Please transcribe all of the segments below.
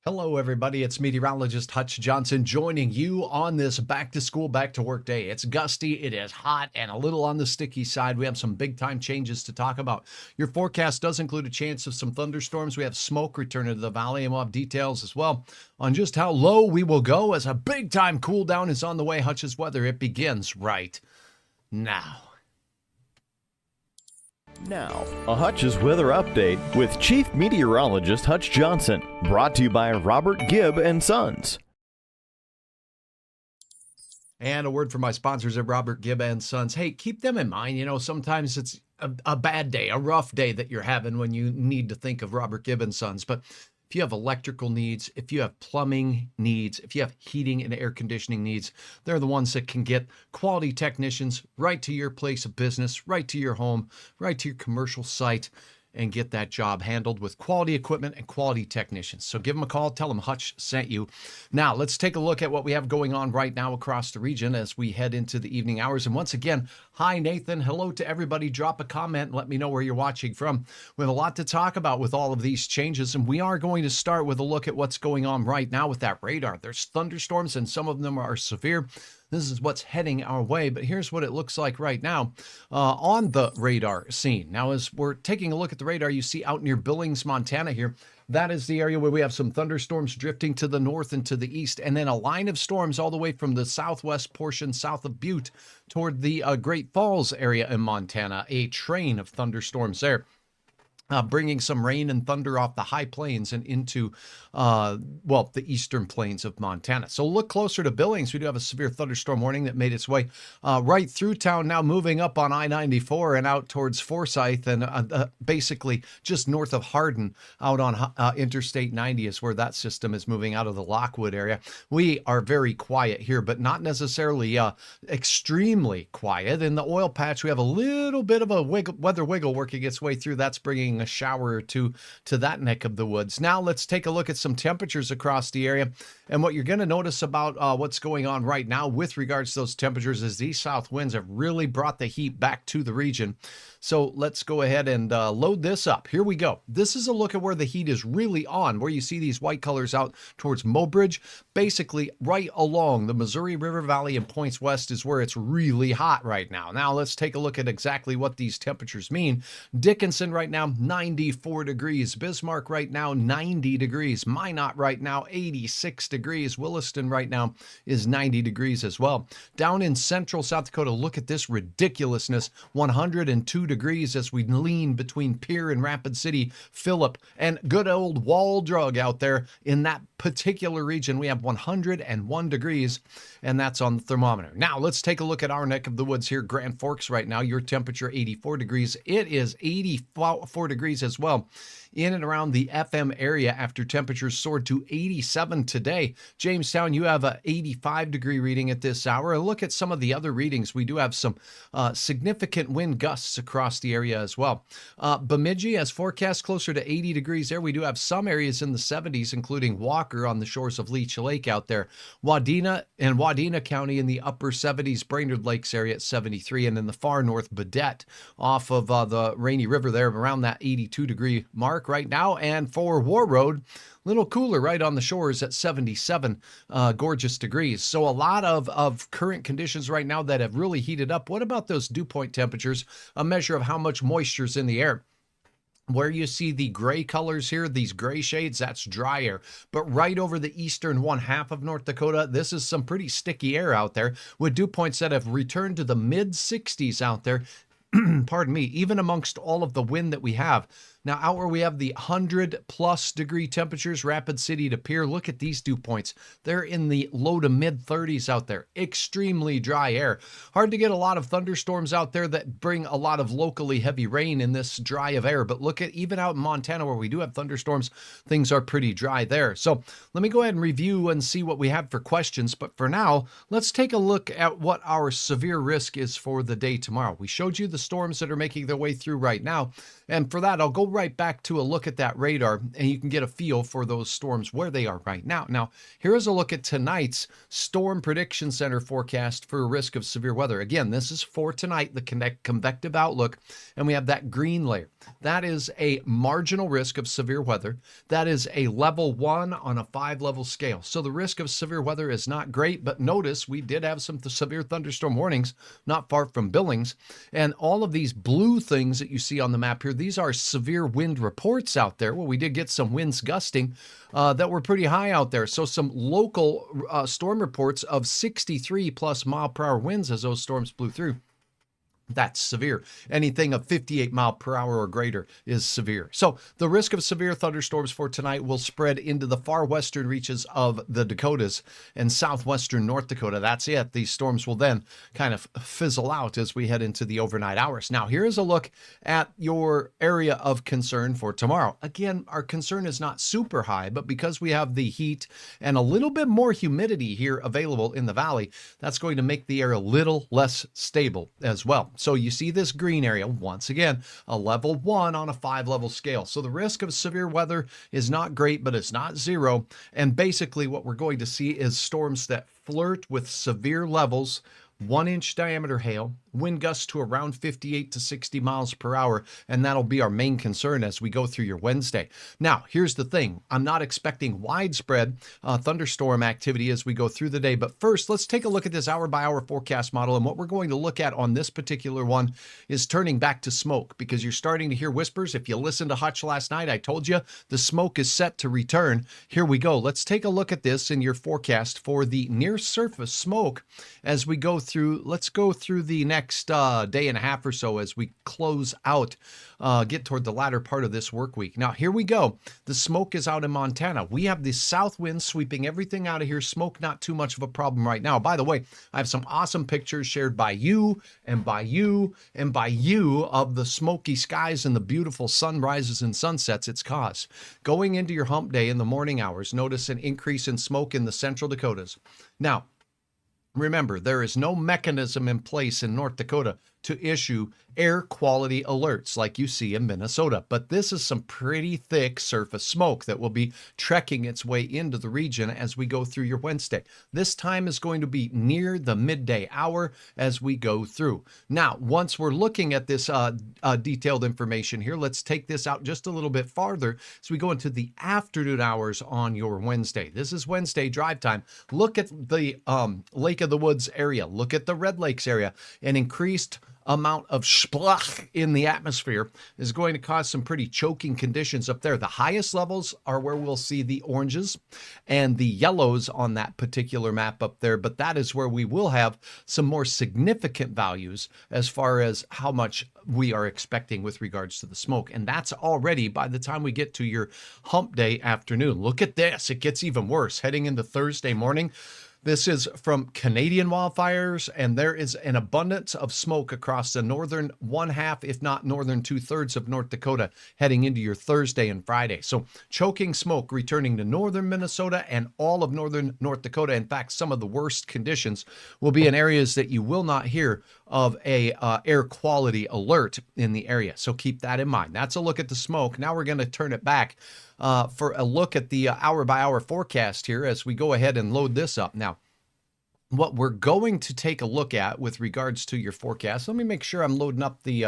Hello, everybody. It's meteorologist Hutch Johnson joining you on this back to school, back to work day. It's gusty, it is hot, and a little on the sticky side. We have some big time changes to talk about. Your forecast does include a chance of some thunderstorms. We have smoke returning to the valley, and we'll have details as well on just how low we will go as a big time cool down is on the way. Hutch's weather, it begins right now. Now, a Hutch's weather update with Chief Meteorologist Hutch Johnson, brought to you by Robert Gibb and Sons. And a word from my sponsors at Robert Gibb and Sons. Hey, keep them in mind. You know, sometimes it's a bad day, a rough day that you're having when you need to think of Robert Gibb and Sons. But if you have electrical needs, if you have plumbing needs, if you have heating and air conditioning needs, they're the ones that can get quality technicians right to your place of business, right to your home, right to your commercial site, and get that job handled with quality equipment and quality technicians. So give them a call, tell them Hutch sent you. Now, let's take a look at what we have going on right now across the region as we head into the evening hours. And once again, hi, Nathan. Hello to everybody. Drop a comment and let me know where you're watching from. We have a lot to talk about with all of these changes, and we are going to start with a look at what's going on right now with that radar. There's thunderstorms, and some of them are severe. This is what's heading our way, but here's what it looks like right now on the radar scene. Now, as we're taking a look at the radar, you see out near Billings, Montana here, that is the area where we have some thunderstorms drifting to the north and to the east, and then a line of storms all the way from the southwest portion south of Butte toward the Great Falls area in Montana, a train of thunderstorms there. Bringing some rain and thunder off the high plains and into, the eastern plains of Montana. So look closer to Billings. We do have a severe thunderstorm warning that made its way right through town, now moving up on I-94 and out towards Forsyth and basically just north of Hardin out on Interstate 90 is where that system is moving out of the Lockwood area. We are very quiet here, but not necessarily extremely quiet. In the oil patch, we have a little bit of a weather wiggle working its way through. That's bringing a shower or two to that neck of the woods. Now let's take a look at some temperatures across the area. And what you're going to notice about what's going on right now with regards to those temperatures is these south winds have really brought the heat back to the region. So let's go ahead and load this up. Here we go. This is a look at where the heat is really on, where you see these white colors out towards Mobridge. Basically, right along the Missouri River Valley and points west is where it's really hot right now. Now, let's take a look at exactly what these temperatures mean. Dickinson right now, 94 degrees. Bismarck right now, 90 degrees. Minot right now, 86 degrees. Williston right now is 90 degrees as well. Down in central South Dakota, look at this ridiculousness, 102 degrees as we lean between Pierre and Rapid City, Phillip, and good old Wall Drug out there. In that particular region, we have 101 degrees, and that's on the thermometer. Now, let's take a look at our neck of the woods here, Grand Forks right now. Your temperature, 84 degrees. It is 84 degrees as well in and around the FM area after temperatures soared to 87 today. Jamestown, you have a 85 degree reading at this hour. And look at some of the other readings. We do have some significant wind gusts across the area as well. Bemidji has forecast closer to 80 degrees there. We do have some areas in the 70s, including Walker on the shores of Leech Lake out there. Wadena and Wadena County in the upper 70s, Brainerd Lakes area at 73, and in the far north, Badette off of the Rainy River there around that 82 degree mark right now. And for War Road, little cooler right on the shores at 77 gorgeous degrees. So a lot of current conditions right now that have really heated up. What about those dew point temperatures? A measure of how much moisture is in the air. Where you see the gray colors here, these gray shades, that's dry air. But right over the eastern one half of North Dakota, this is some pretty sticky air out there with dew points that have returned to the mid 60s out there. Pardon me, even amongst all of the wind that we have. Now, out where we have the 100+ degree temperatures, Rapid City to Pierre, look at these dew points. They're in the low to mid 30s out there. Extremely dry air. Hard to get a lot of thunderstorms out there that bring a lot of locally heavy rain in this dry of air. But look at even out in Montana where we do have thunderstorms, things are pretty dry there. So let me go ahead and review and see what we have for questions. But for now, let's take a look at what our severe risk is for the day tomorrow. We showed you the storms that are making their way through right now. And for that, I'll go right back to a look at that radar, and you can get a feel for those storms where they are right now. Now, here's a look at tonight's Storm Prediction Center forecast for a risk of severe weather. Again, this is for tonight, the convective outlook, and we have that green layer. That is a marginal risk of severe weather. That is a level 1 on a 5-level scale. So the risk of severe weather is not great, but notice we did have some severe thunderstorm warnings not far from Billings. And all of these blue things that you see on the map here, these are severe wind reports out there. Well, we did get some winds gusting that were pretty high out there. So some local storm reports of 63 plus mile per hour winds as those storms blew through. That's severe. Anything of 58 mile per hour or greater is severe. So the risk of severe thunderstorms for tonight will spread into the far western reaches of the Dakotas and southwestern North Dakota. That's it. These storms will then kind of fizzle out as we head into the overnight hours. Now, here's a look at your area of concern for tomorrow. Again, our concern is not super high, but because we have the heat and a little bit more humidity here available in the valley, that's going to make the air a little less stable as well. So you see this green area, once again, a level 1 on a 5-level scale. So the risk of severe weather is not great, but it's not zero. And basically what we're going to see is storms that flirt with severe levels, 1-inch diameter hail, wind gusts to around 58 to 60 miles per hour, and that'll be our main concern as we go through your Wednesday. Now, here's the thing. I'm not expecting widespread thunderstorm activity as we go through the day, but first, let's take a look at this hour-by-hour forecast model, and what we're going to look at on this particular one is turning back to smoke, because you're starting to hear whispers. If you listened to Hutch last night, I told you the smoke is set to return. Here we go. Let's take a look at this in your forecast for the near-surface smoke as we go through. Let's go through the next day and a half or so as we close out, get toward the latter part of this work week. Now, here we go. The smoke is out in Montana. We have the south wind sweeping everything out of here. Smoke, not too much of a problem right now. By the way, I have some awesome pictures shared by you and by you and by you of the smoky skies and the beautiful sunrises and sunsets it's caused. Going into your hump day in the morning hours, notice an increase in smoke in the central Dakotas. Now, remember, there is no mechanism in place in North Dakota to issue air quality alerts like you see in Minnesota. But this is some pretty thick surface smoke that will be trekking its way into the region as we go through your Wednesday. This time is going to be near the midday hour as we go through. Now, once we're looking at this detailed information here, let's take this out just a little bit farther as we go into the afternoon hours on your Wednesday. This is Wednesday drive time. Look at the Lake of the Woods area. Look at the Red Lakes area. An increased amount of splach in the atmosphere is going to cause some pretty choking conditions up there. The highest levels are where we'll see the oranges and the yellows on that particular map up there, but that is where we will have some more significant values as far as how much we are expecting with regards to the smoke. And that's already by the time we get to your hump day afternoon. Look at this. It gets even worse heading into Thursday morning. This is from Canadian wildfires, and there is an abundance of smoke across the northern 1/2, if not northern 2/3 of North Dakota heading into your Thursday and Friday. So choking smoke returning to northern Minnesota and all of northern North Dakota. In fact, some of the worst conditions will be in areas that you will not hear of a air quality alert in the area. So keep that in mind. That's a look at the smoke. Now we're going to turn it back for a look at the hour-by-hour forecast here as we go ahead and load this up. Now, what we're going to take a look at with regards to your forecast, let me make sure I'm loading up the,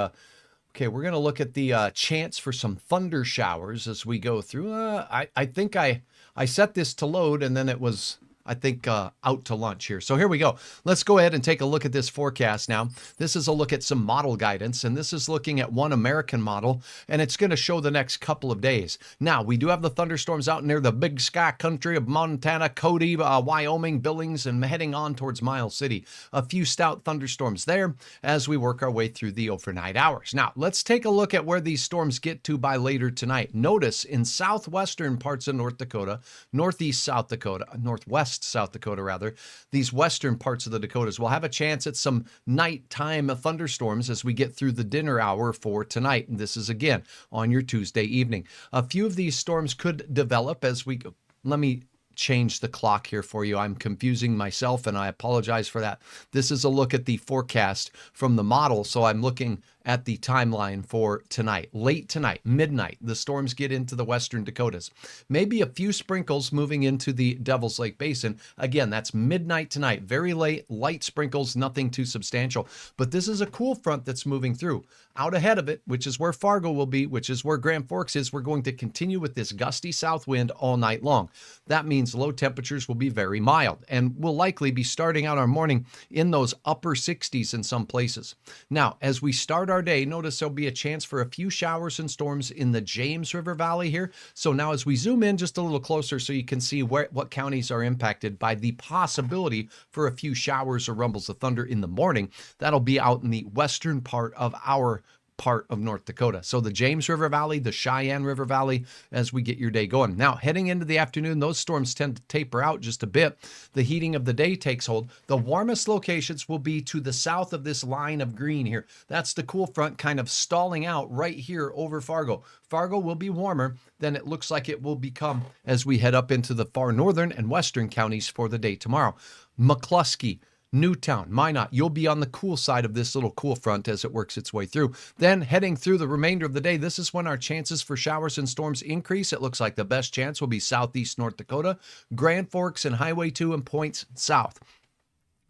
okay, we're going to look at the chance for some thunder showers as we go through. I think I set this to load and then it was, I think, out to lunch here. So here we go. Let's go ahead and take a look at this forecast now. This is a look at some model guidance, and this is looking at one American model, and it's going to show the next couple of days. Now, we do have the thunderstorms out near the big sky country of Montana, Cody, Wyoming, Billings, and heading on towards Miles City. A few stout thunderstorms there as we work our way through the overnight hours. Now, let's take a look at where these storms get to by later tonight. Notice in southwestern parts of North Dakota, northeast South Dakota, northwest South Dakota rather, these western parts of the Dakotas will have a chance at some nighttime thunderstorms as we get through the dinner hour for tonight. And this is again on your Tuesday evening. A few of these storms could develop as we go. Let me change the clock here for you. I'm confusing myself and I apologize for that. This is a look at the forecast from the model. So I'm looking at the timeline for tonight. Late tonight, midnight, the storms get into the western Dakotas. Maybe a few sprinkles moving into the Devil's Lake Basin. Again, that's midnight tonight. Very late, light sprinkles, nothing too substantial. But this is a cool front that's moving through. Out ahead of it, which is where Fargo will be, which is where Grand Forks is, we're going to continue with this gusty south wind all night long. That means low temperatures will be very mild, and we'll likely be starting out our morning in those upper 60s in some places. Now, as we start our day, notice there'll be a chance for a few showers and storms in the James River Valley here. So now as we zoom in just a little closer so you can see what counties are impacted by the possibility for a few showers or rumbles of thunder in the morning, that'll be out in the western part of our part of North Dakota. So the James River Valley, the Cheyenne River Valley, as we get your day going. Now, heading into the afternoon, those storms tend to taper out just a bit. The heating of the day takes hold. The warmest locations will be to the south of this line of green here. That's the cool front kind of stalling out right here over Fargo. Fargo will be warmer than it looks like it will become as we head up into the far northern and western counties for the day tomorrow. McCluskey, Newtown, Minot, you'll be on the cool side of this little cool front as it works its way through. Then heading through the remainder of the day, this is when our chances for showers and storms increase. It looks like the best chance will be southeast North Dakota, Grand Forks and Highway 2 and points south.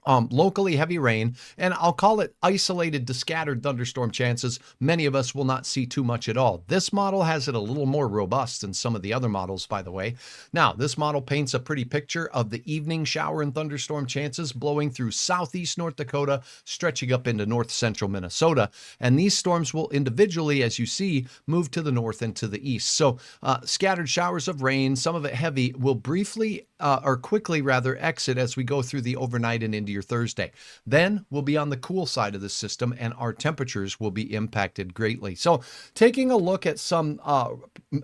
Locally heavy rain, and I'll call it isolated to scattered thunderstorm chances. Many of us will not see too much at all. This model has it a little more robust than some of the other models, by the way. Now, this model paints a pretty picture of the evening shower and thunderstorm chances blowing through southeast North Dakota, stretching up into north central Minnesota. And these storms will individually, as you see, move to the north and to the east. So scattered showers of rain, some of it heavy, will briefly or quickly rather exit as we go through the overnight and into your Thursday. Then we'll be on the cool side of the system and our temperatures will be impacted greatly. So taking a look at some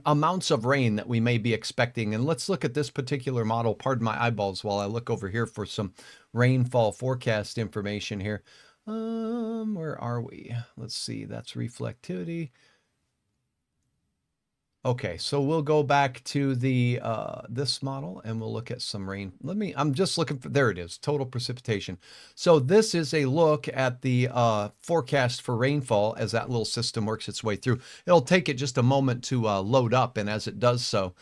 amounts of rain that we may be expecting, and let's look at this particular model. Pardon my eyeballs while I look over here for some rainfall forecast information here. Where are we? Let's see, that's reflectivity. Okay, so we'll go back to the this model and we'll look at some rain. I'm just looking for, there it is, total precipitation. So this is a look at the forecast for rainfall as that little system works its way through. It'll take it just a moment to load up, and as it does so,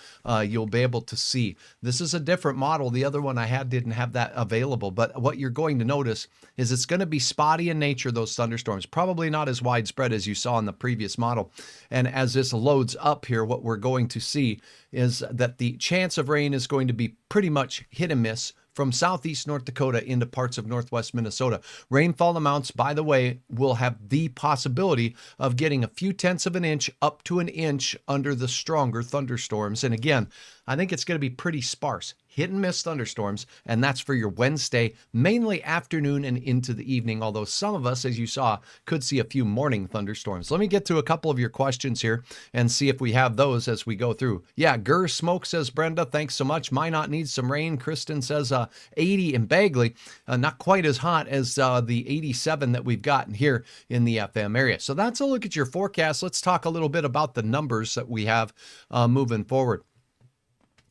you'll be able to see. This is a different model. The other one I had didn't have that available, but what you're going to notice is it's going to be spotty in nature, those thunderstorms, probably not as widespread as you saw in the previous model. And as this loads up here, what we're going to see is that the chance of rain is going to be pretty much hit and miss from southeast North Dakota into parts of northwest Minnesota. Rainfall amounts, by the way, will have the possibility of getting a few tenths of an inch up to an inch under the stronger thunderstorms. And again, I think it's going to be pretty sparse. Hit and miss thunderstorms, and that's for your Wednesday, mainly afternoon and into the evening, although some of us, as you saw, could see a few morning thunderstorms. Let me get to a couple of your questions here and see if we have those as we go through. Yeah, Gur Smoke, says Brenda, thanks so much. Minot needs some rain. Kristen says 80 in Bagley, not quite as hot as the 87 that we've gotten here in the FM area. So that's a look at your forecast. Let's talk a little bit about the numbers that we have moving forward.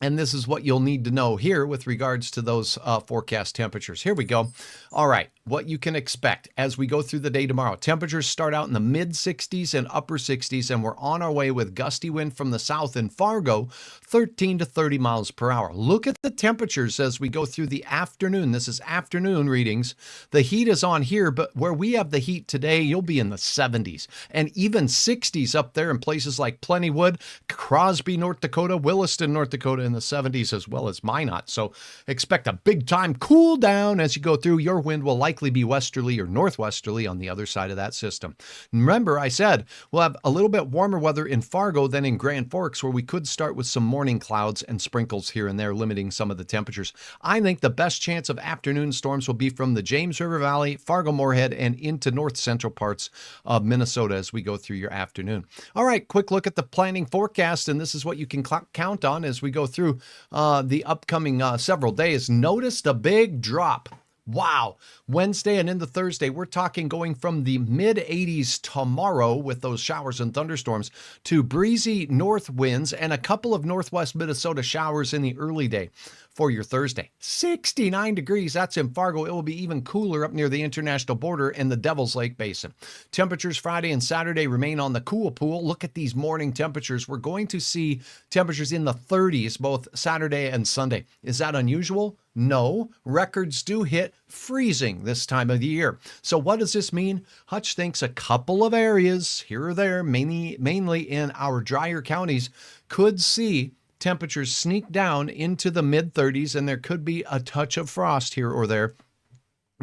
And this is what you'll need to know here with regards to those forecast temperatures. Here we go. All right, what you can expect as we go through the day tomorrow. Temperatures start out in the mid 60s and upper 60s, and we're on our way with gusty wind from the south in Fargo, 13 to 30 miles per hour. Look at the temperatures as we go through the afternoon. This is afternoon readings. The heat is on here, but where we have the heat today, you'll be in the 70s and even 60s up there in places like Plentywood, Crosby, North Dakota, Williston, North Dakota, in the 70s, as well as Minot. So expect a big time cool down as you go through. Your wind will likely be westerly or northwesterly on the other side of that system. Remember, I said we'll have a little bit warmer weather in Fargo than in Grand Forks, where we could start with some morning clouds and sprinkles here and there, limiting some of the temperatures. I think the best chance of afternoon storms will be from the James River Valley, Fargo-Moorhead, and into north central parts of Minnesota as we go through your afternoon. All right, quick look at the planning forecast, and this is what you can count on as we go through the upcoming several days. Notice the big drop Wow. Wednesday and into Thursday, we're talking going from the mid 80s tomorrow with those showers and thunderstorms to breezy north winds and a couple of northwest Minnesota showers in the early day for your Thursday. 69 degrees. That's in Fargo. It will be even cooler up near the international border in the Devil's Lake Basin. Temperatures Friday and Saturday remain on the cool pool. Look at these morning temperatures. We're going to see temperatures in the 30s both Saturday and Sunday. Is that unusual? No, records do hit freezing this time of the year. So what does this mean? Hutch thinks a couple of areas here or there, mainly in our drier counties, could see temperatures sneak down into the mid 30s, and there could be a touch of frost here or there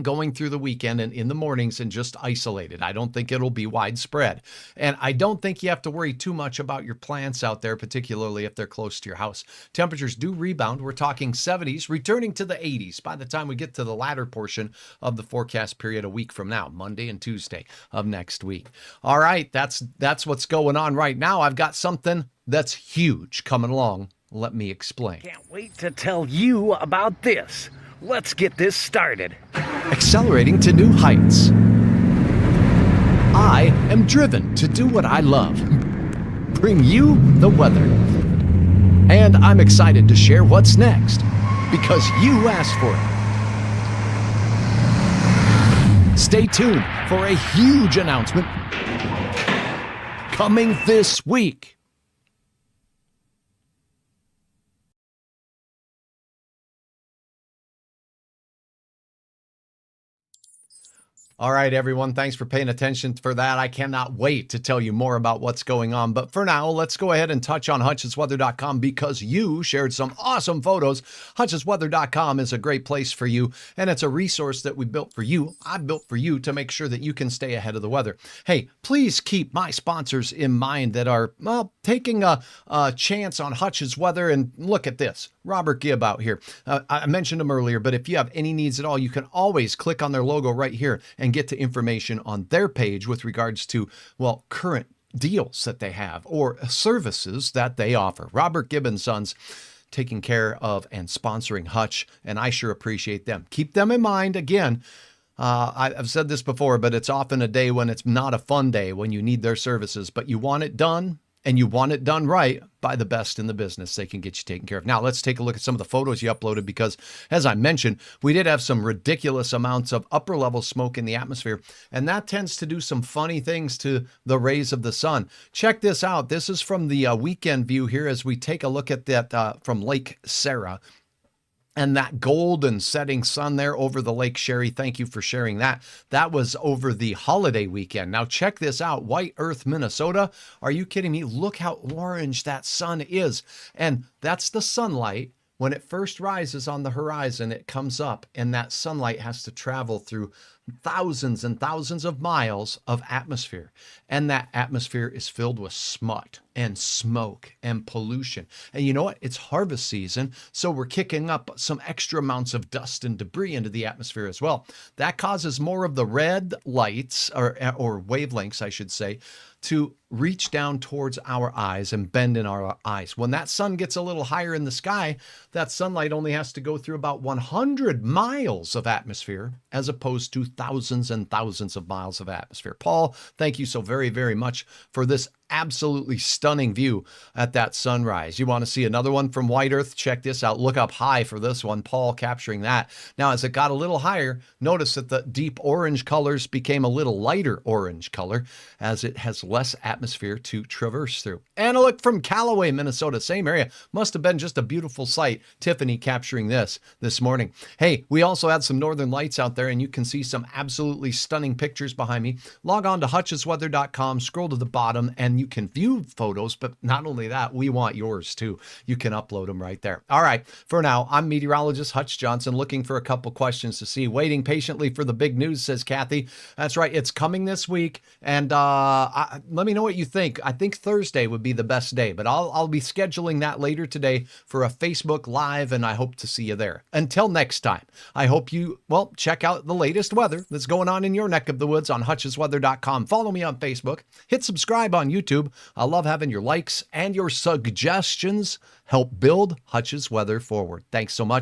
going through the weekend and in the mornings and just isolated. I don't think it'll be widespread. And I don't think you have to worry too much about your plants out there, particularly if they're close to your house. Temperatures do rebound. We're talking 70s, returning to the 80s by the time we get to the latter portion of the forecast period a week from now, Monday and Tuesday of next week. All right, that's what's going on right now. I've got something that's huge coming along. Let me explain. Can't wait to tell you about this. Let's get this started. Accelerating to new heights. I am driven to do what I love. Bring you the weather. And I'm excited to share what's next because you asked for it. Stay tuned for a huge announcement coming this week. All right, everyone. Thanks for paying attention for that. I cannot wait to tell you more about what's going on. But for now, let's go ahead and touch on hutchesweather.com because you shared some awesome photos. Hutchesweather.com is a great place for you, and it's a resource that we built for you. I built for you to make sure that you can stay ahead of the weather. Hey, please keep my sponsors in mind that are, well, taking a chance on Hutch's Weather. And look at this. Robert Gibb out here. I mentioned him earlier, but if you have any needs at all, you can always click on their logo right here and get to information on their page with regards to, well, current deals that they have or services that they offer. Robert Gibb and Sons taking care of and sponsoring Hutch, and I sure appreciate them. Keep them in mind. Again, I've said this before, but it's often a day when it's not a fun day when you need their services, but you want it done. And you want it done right by the best in the business. They can get you taken care of. Now, let's take a look at some of the photos you uploaded because, as I mentioned, we did have some ridiculous amounts of upper level smoke in the atmosphere, and that tends to do some funny things to the rays of the sun. Check this out. This is from the weekend view here as we take a look at that from Lake Sarah. And that golden setting sun there over the Lake Sherry. Thank you for sharing that. That was over the holiday weekend. Now check this out. White Earth, Minnesota. Are you kidding me? Look how orange that sun is. And that's the sunlight. When it first rises on the horizon, it comes up, and that sunlight has to travel through thousands and thousands of miles of atmosphere. And that atmosphere is filled with smut and smoke and pollution. And you know what? It's harvest season, so we're kicking up some extra amounts of dust and debris into the atmosphere as well. That causes more of the red lights, or wavelengths, I should say, to reach down towards our eyes and bend in our eyes. When that sun gets a little higher in the sky, that sunlight only has to go through about 100 miles of atmosphere as opposed to thousands and thousands of miles of atmosphere. Paul, thank you so very, very much for this absolutely stunning view at that sunrise. You want to see another one from White Earth? Check this out. Look up high for this one. Paul capturing that. Now, as it got a little higher, notice that the deep orange colors became a little lighter orange color as it has less atmosphere to traverse through. And a look from Callaway, Minnesota, same area. Must have been just a beautiful sight. Tiffany capturing this morning. Hey, we also had some northern lights out there, and you can see some absolutely stunning pictures behind me. Log on to hutchesweather.com, scroll to the bottom, and you can view photos, but not only that, we want yours too. You can upload them right there. All right, for now, I'm meteorologist Hutch Johnson, looking for a couple questions to see. Waiting patiently for the big news, says Kathy. That's right, it's coming this week, and let me know what you think. I think Thursday would be the best day, but I'll be scheduling that later today for a Facebook Live, and I hope to see you there. Until next time, I hope you, well, check out the latest weather that's going on in your neck of the woods on hutchesweather.com. Follow me on Facebook. Hit subscribe on YouTube. I love having your likes and your suggestions help build Hutch's Weather forward. Thanks so much.